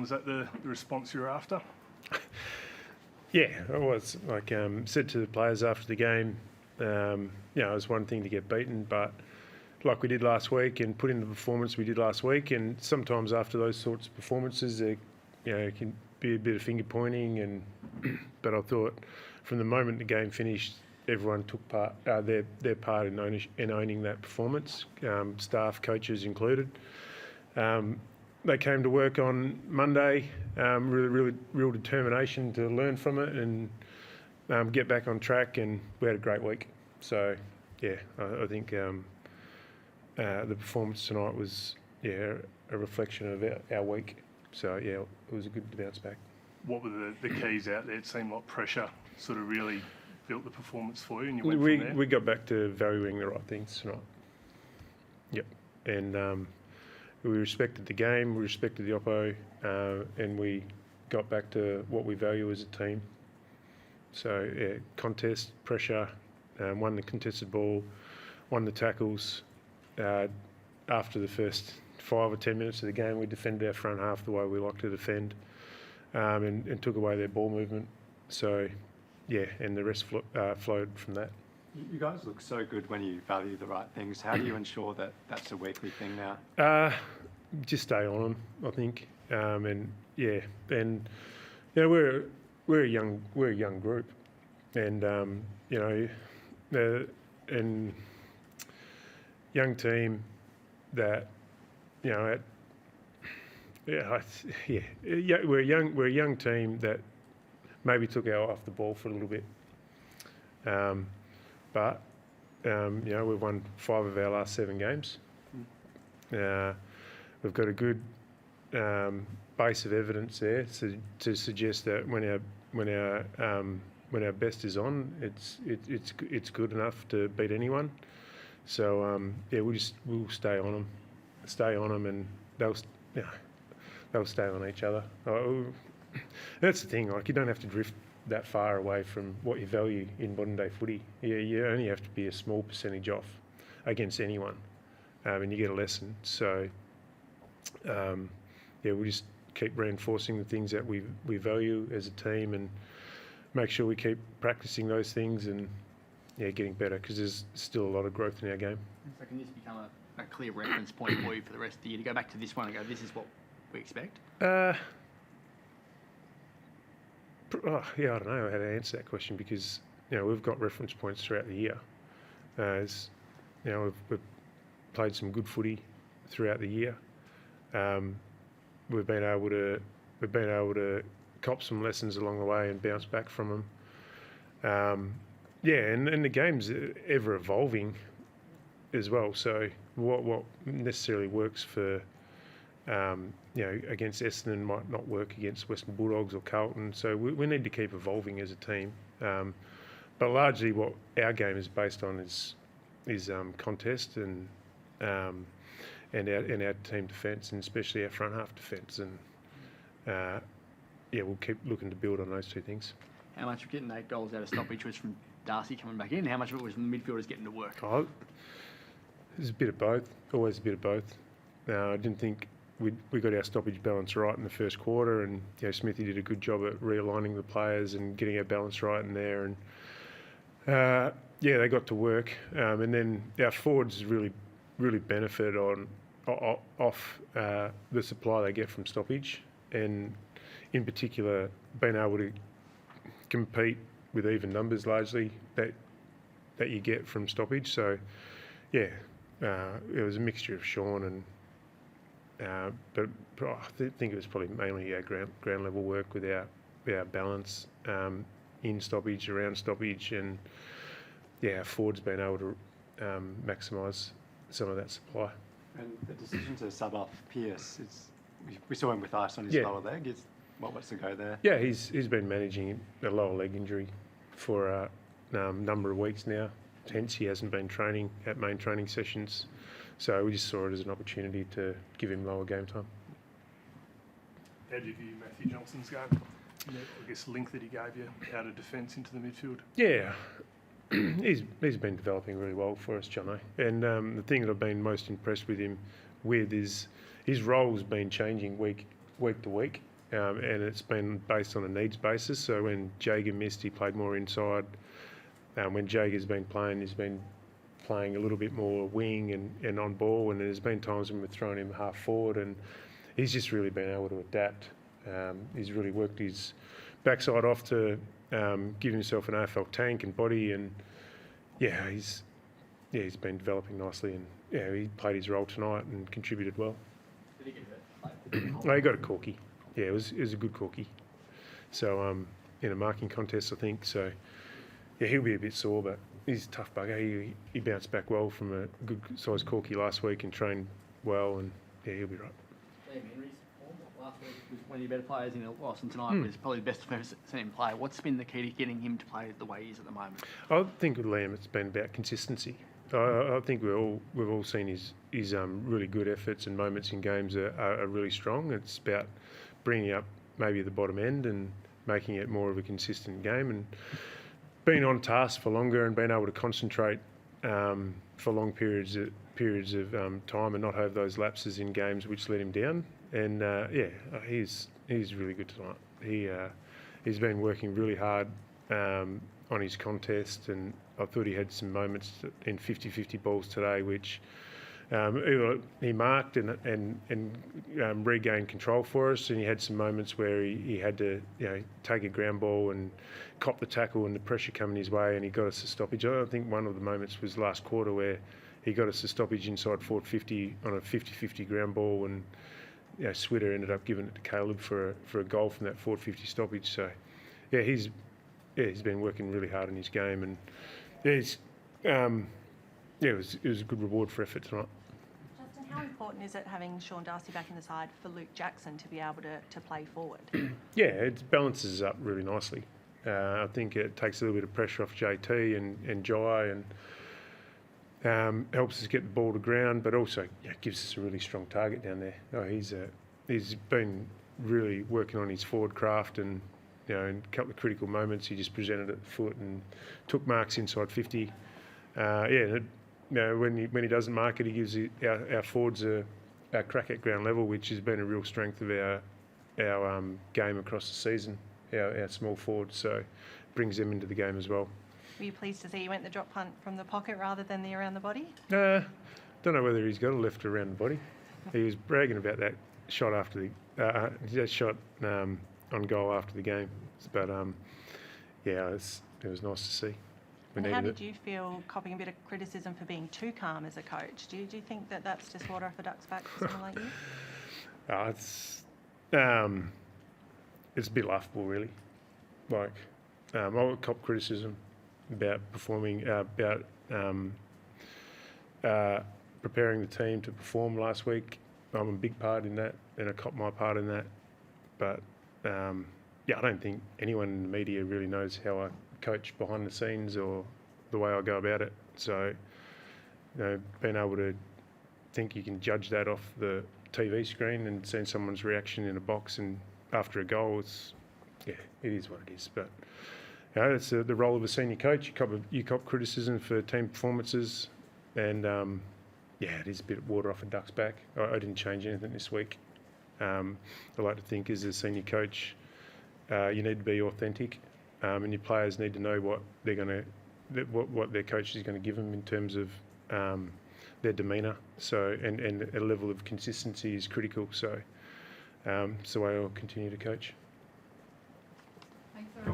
Was that the response you were after? Yeah, it was. Like said to the players after the game, it was one thing to get beaten, but like we did last week and put in the performance we did last week, and sometimes after those sorts of performances, it can be a bit of finger pointing, but I thought from the moment the game finished, everyone took part their part in owning that performance, staff, coaches included. They came to work on Monday, real determination to learn from it and get back on track, and we had a great week. So, yeah, I think the performance tonight was a reflection of our week. So, yeah, it was a good bounce back. What were the keys out there? It seemed like pressure sort of really built the performance for you, and you went from there? We got back to valuing the right things tonight. Yep. And we respected the game, we respected the oppo, and we got back to what we value as a team. So, yeah, contest, pressure, won the contested ball, won the tackles. After the first 5 or 10 minutes of the game, we defended our front half the way we like to defend, and took away their ball movement. So, yeah, and the rest flowed from that. You guys look so good when you value the right things. How do you ensure that that's a weekly thing now? Just stay on them, I think, we're a young group, and and young team that we're a young team that maybe took our eye off the ball for a little bit. But we've won 5 of our last 7 games. We've got a good base of evidence there to suggest that when our best is on, it's good enough to beat anyone. So we'll stay on them, and they'll stay on each other. That's the thing. Like, you don't have to drift that far away from what you value in modern day footy. You only have to be a small percentage off against anyone, and you get a lesson. So, we'll just keep reinforcing the things that we value as a team, and make sure we keep practicing those things and getting better, because there's still a lot of growth in our game. So can this become a clear reference point for you for the rest of the year, to go back to this one and go, this is what we expect? I don't know how to answer that question, because we've got reference points throughout the year. We've played some good footy throughout the year. We've been able to cop some lessons along the way and bounce back from them. And the game's ever evolving as well. So what necessarily works for against Essendon might not work against Western Bulldogs or Carlton. So we need to keep evolving as a team. But largely what our game is based on is contest and our team defence, and especially our front half defence. And we'll keep looking to build on those two things. How much of getting 8 goals out of Stoppage was from Darcy coming back in? How much of it was from the midfielders getting to work? There's a bit of both. Always a bit of both. I didn't think we got our stoppage balance right in the first quarter, and Smithy did a good job at realigning the players and getting our balance right in there. And they got to work. And then our forwards really benefit off the supply they get from stoppage, and in particular being able to compete with even numbers largely that you get from stoppage. So it was a mixture of Sean and but I think it was probably mainly our ground level work with our balance in stoppage, around stoppage, and our forwards being able to maximise some of that supply. And the decision to sub off Pearce, we saw him with ice on his lower leg. What was the go there? Yeah, he's been managing a lower leg injury for a number of weeks now. Hence, he hasn't been training at main training sessions. So we just saw it as an opportunity to give him lower game time. How do you view Matthew Johnson's game? I guess link that he gave you out of defence into the midfield. Yeah, he's been developing really well for us, Jono. And the thing that I've been most impressed with him with is his role's been changing week to week. and it's been based on a needs basis. So when Jager missed, he played more inside. When Jager's been playing, he's been playing a little bit more wing and on ball, and there's been times when we've thrown him half forward, and he's just really been able to adapt. He's really worked his backside off to give himself an AFL tank and body, and he's been developing nicely, and he played his role tonight and contributed well. Did he get hurt? He got a corky. Yeah, it was a good corky. So in a marking contest, I think. So yeah, he'll be a bit sore, but he's a tough bugger. He bounced back well from a good size corky last week and trained well, and he'll be right. Liam Henry's form last week was one of your better players in a while, and tonight was probably the best I've ever seen him play. What's been the key to getting him to play the way he is at the moment? I think with Liam, it's been about consistency. I think we've all seen his really good efforts and moments in games are really strong. It's about bringing up maybe the bottom end and making it more of a consistent game, and being on task for longer and being able to concentrate for long periods of time and not have those lapses in games which let him down. And he's really good tonight. He's been working really hard on his contest, and I thought he had some moments in 50-50 balls today which he marked and regained control for us, and he had some moments where he had to take a ground ball and cop the tackle and the pressure coming his way, and he got us a stoppage. I think one of the moments was last quarter where he got us a stoppage inside forward 50 on a 50-50 ground ball, and Switter ended up giving it to Caleb for a goal from that forward 50 stoppage. So he's been working really hard in his game, and it was a good reward for effort tonight. Justin, how important is it having Sean Darcy back in the side for Luke Jackson to be able to play forward? It balances up really nicely. I think it takes a little bit of pressure off JT and Jai, and helps us get the ball to ground, but also gives us a really strong target down there. He's been really working on his forward craft, and in a couple of critical moments he just presented at the foot and took marks inside 50. When he doesn't mark it, he gives our forwards a crack at ground level, which has been a real strength of our game across the season. Our small forwards, so brings them into the game as well. Were you pleased to see he went the drop punt from the pocket rather than the around the body? Don't know whether he's got a left or around the body. He was bragging about that shot after that shot on goal after the game. But it was nice to see. And how did you feel copping a bit of criticism for being too calm as a coach? Do you think that's just water off a duck's back for someone like you? It's a bit laughable, really. Like, I would cop criticism about performing, about preparing the team to perform last week. I'm a big part in that, and I cop my part in that. But I don't think anyone in the media really knows how I coach behind the scenes or the way I go about it. So, being able to think you can judge that off the TV screen and seeing someone's reaction in a box and after a goal, it is what it is. But it's the role of a senior coach. You cop criticism for team performances, and it is a bit of water off a duck's back. I didn't change anything this week. I like to think as a senior coach, you need to be authentic, and your players need to know what what their coach is going to give them in terms of their demeanour. So and a level of consistency is critical. So it's the way I'll continue to coach.